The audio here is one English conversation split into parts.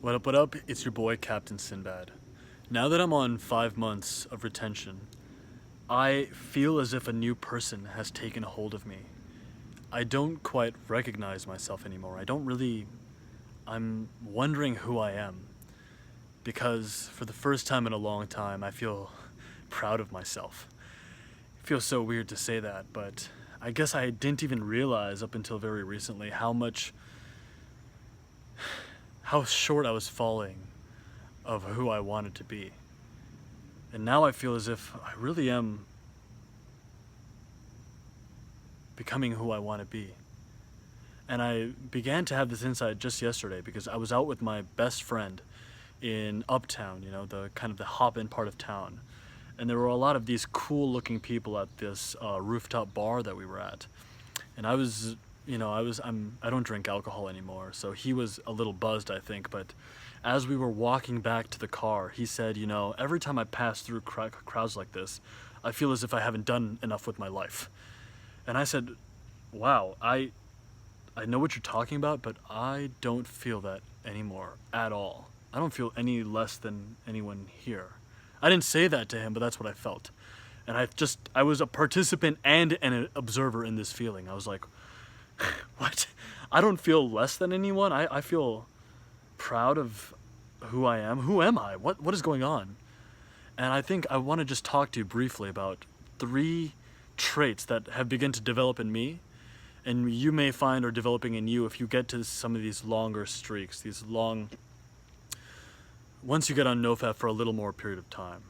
What up, what up? It's your boy, Captain Sinbad. Now that I'm on 5 months of retention, I feel as if a new person has taken a hold of me. I don't quite recognize myself anymore. I'm wondering who I am. Because for the first time in a long time, I feel proud of myself. It feels so weird to say that, but I guess I didn't even realize up until very recently how short I was falling of who I wanted to be. And now I feel as if I really am becoming who I want to be. And I began to have this insight just yesterday because I was out with my best friend in Uptown, the kind of the hop-in part of town. And there were a lot of these cool-looking people at this rooftop bar that we were at. And I don't drink alcohol anymore, so he was a little buzzed, I think. But as we were walking back to the car, he said, every time I pass through crowds like this, I feel as if I haven't done enough with my life. And I said, wow, I know what you're talking about, but I don't feel that anymore at all. I don't feel any less than anyone here. I didn't say that to him, but that's what I felt. And I was a participant and an observer in this feeling. I was like, what? I don't feel less than anyone. I feel proud of who I am. Who am I? What is going on? And I think I want to just talk to you briefly about 3 traits that have begun to develop in me, and you may find are developing in you if you get to some of these longer streaks, once you get on NoFap for a little more period of time.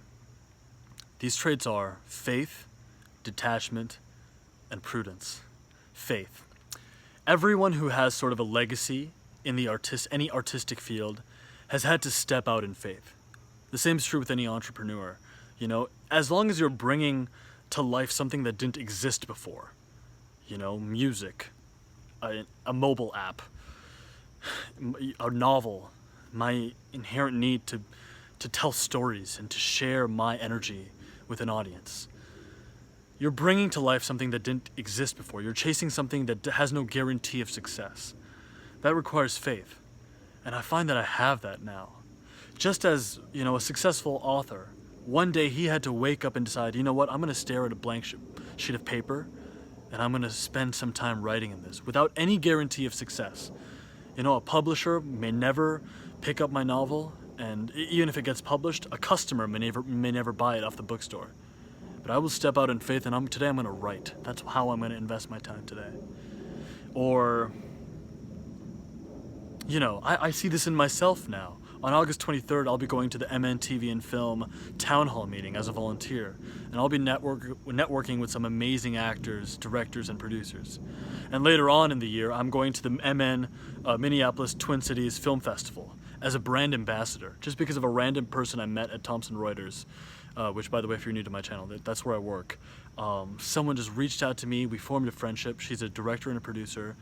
These traits are faith, detachment, and prudence. Faith. Everyone who has sort of a legacy in any artistic field has had to step out in faith. The same is true with any entrepreneur. As long as you're bringing to life something that didn't exist before, music, a mobile app, a novel, my inherent need to tell stories and to share my energy with an audience. You're bringing to life something that didn't exist before. You're chasing something that has no guarantee of success. That requires faith. And I find that I have that now. Just as, a successful author, one day he had to wake up and decide, I'm going to stare at a blank sheet of paper and I'm going to spend some time writing in this without any guarantee of success. A publisher may never pick up my novel, and even if it gets published, a customer may never buy it off the bookstore. But I will step out in faith, and today I'm going to write. That's how I'm going to invest my time today. Or, I see this in myself now. On August 23rd, I'll be going to the MNTV and Film Town Hall meeting as a volunteer, and I'll be networking with some amazing actors, directors, and producers. And later on in the year, I'm going to the Minneapolis Twin Cities Film Festival as a brand ambassador, just because of a random person I met at Thomson Reuters, which, by the way, if you're new to my channel, that's where I work. Someone just reached out to me, we formed a friendship. She's a director and a producer,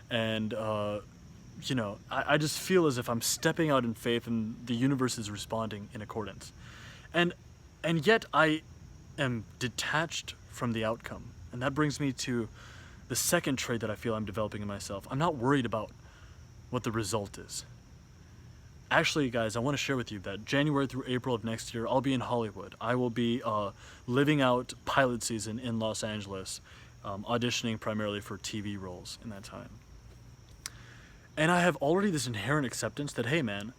and I just feel as if I'm stepping out in faith and the universe is responding in accordance. And yet I am detached from the outcome. And that brings me to the second trait that I feel I'm developing in myself. I'm not worried about what the result is. Actually, guys, I want to share with you that January through April of next year, I'll be in Hollywood. I will be living out pilot season in Los Angeles, auditioning primarily for TV roles in that time. And I have already this inherent acceptance that, hey man,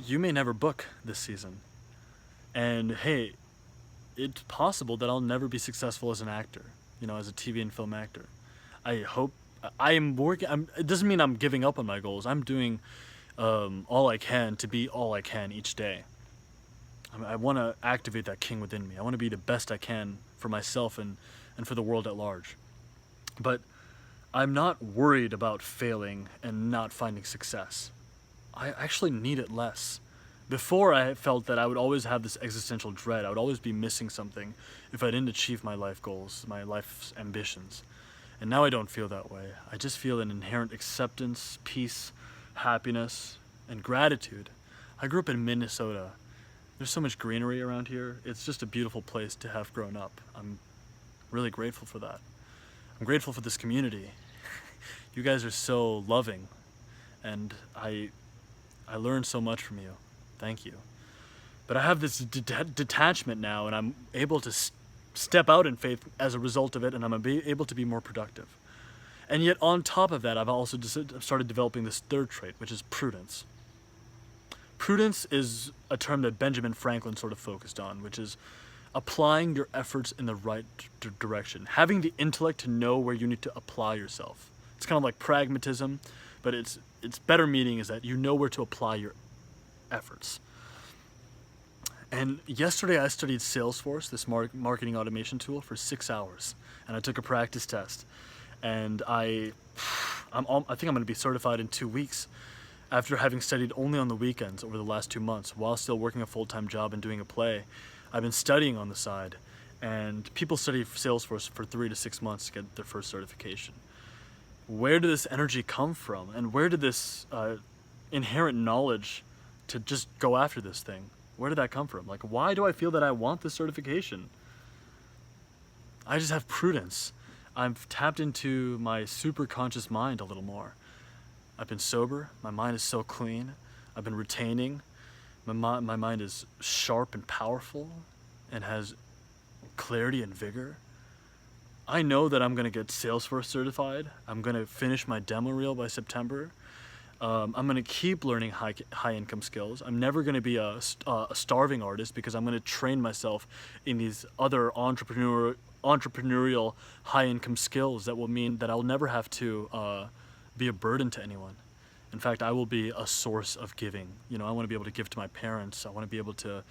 you may never book this season. And hey, it's possible that I'll never be successful as an actor, as a TV and film actor. It doesn't mean I'm giving up on my goals. I'm doing all I can to be all I can each day. I want to activate that king within me. I want to be the best I can for myself and for the world at large. But I'm not worried about failing and not finding success. I actually need it less. Before, I felt that I would always have this existential dread. I would always be missing something if I didn't achieve my life goals, my life's ambitions. And now I don't feel that way. I just feel an inherent acceptance, peace, happiness, and gratitude. I grew up in Minnesota. There's so much greenery around here. It's just a beautiful place to have grown up. I'm really grateful for that. I'm grateful for this community. You guys are so loving, and I I learned so much from you. Thank you. But I have this detachment now, and I'm able to step out in faith as a result of it, and I'm able to be more productive. And yet, on top of that, I've also started developing this third trait, which is prudence. Prudence is a term that Benjamin Franklin sort of focused on, which is applying your efforts in the right direction, having the intellect to know where you need to apply yourself. It's kind of like pragmatism, but its better meaning is that you know where to apply your efforts. And yesterday I studied Salesforce, this marketing automation tool, for 6 hours, and I took a practice test. And I think I'm going to be certified in 2 weeks after having studied only on the weekends over the last 2 months while still working a full-time job and doing a play. I've been studying on the side, and people study Salesforce for 3 to 6 months to get their first certification. Where did this energy come from? And where did this inherent knowledge to just go after this thing, where did that come from? Like, why do I feel that I want this certification? I just have prudence. I've tapped into my super conscious mind a little more. I've been sober. My mind is so clean. I've been retaining. My mind is sharp and powerful and has clarity and vigor. I know that I'm going to get Salesforce certified. I'm going to finish my demo reel by September. I'm going to keep learning high income skills. I'm never going to be a starving artist, because I'm going to train myself in these other entrepreneurial high income skills that will mean that I'll never have to be a burden to anyone. In fact, I will be a source of giving. You know, I want to be able to give to my parents. I want to be able to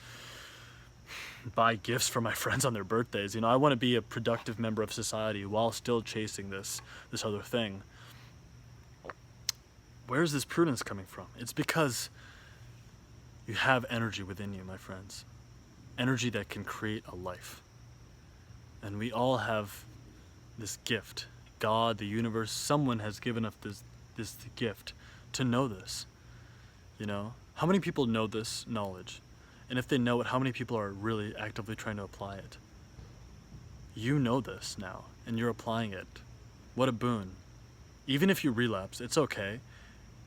buy gifts for my friends on their birthdays. You know, I want to be a productive member of society while still chasing this other thing. Where's this prudence coming from? It's because you have energy within you, my friends. Energy that can create a life. And we all have this gift. God, the universe, someone has given us this gift to know this. You know? How many people know this knowledge? And if they know it, how many people are really actively trying to apply it? You know this now, and you're applying it. What a boon. Even if you relapse, it's okay.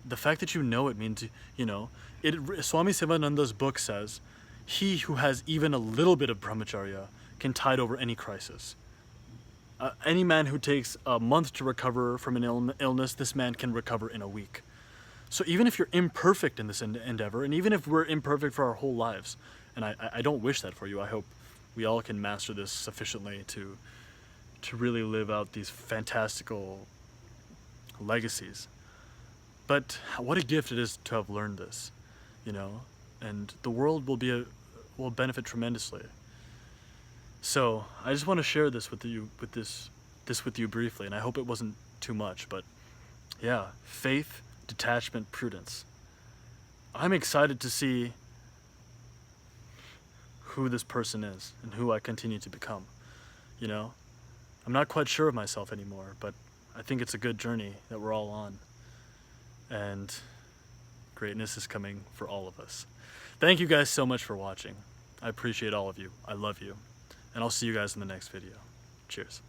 The fact that you know it means, you know, Swami Sivananda's book says, he who has even a little bit of brahmacharya can tide over any crisis. Any man who takes a month to recover from an illness, this man can recover in a week. So even if you're imperfect in this endeavor, and even if we're imperfect for our whole lives, and I don't wish that for you, I hope we all can master this sufficiently to really live out these fantastical legacies. But what a gift it is to have learned this, you know, and the world will benefit tremendously. So I just want to share this with you, with you briefly, and I hope it wasn't too much. But yeah, faith, detachment, prudence. I'm excited to see who this person is and who I continue to become. You know, I'm not quite sure of myself anymore, but I think it's a good journey that we're all on. And greatness is coming for all of us. Thank you guys so much for watching. I appreciate all of you. I love you. And I'll see you guys in the next video. Cheers.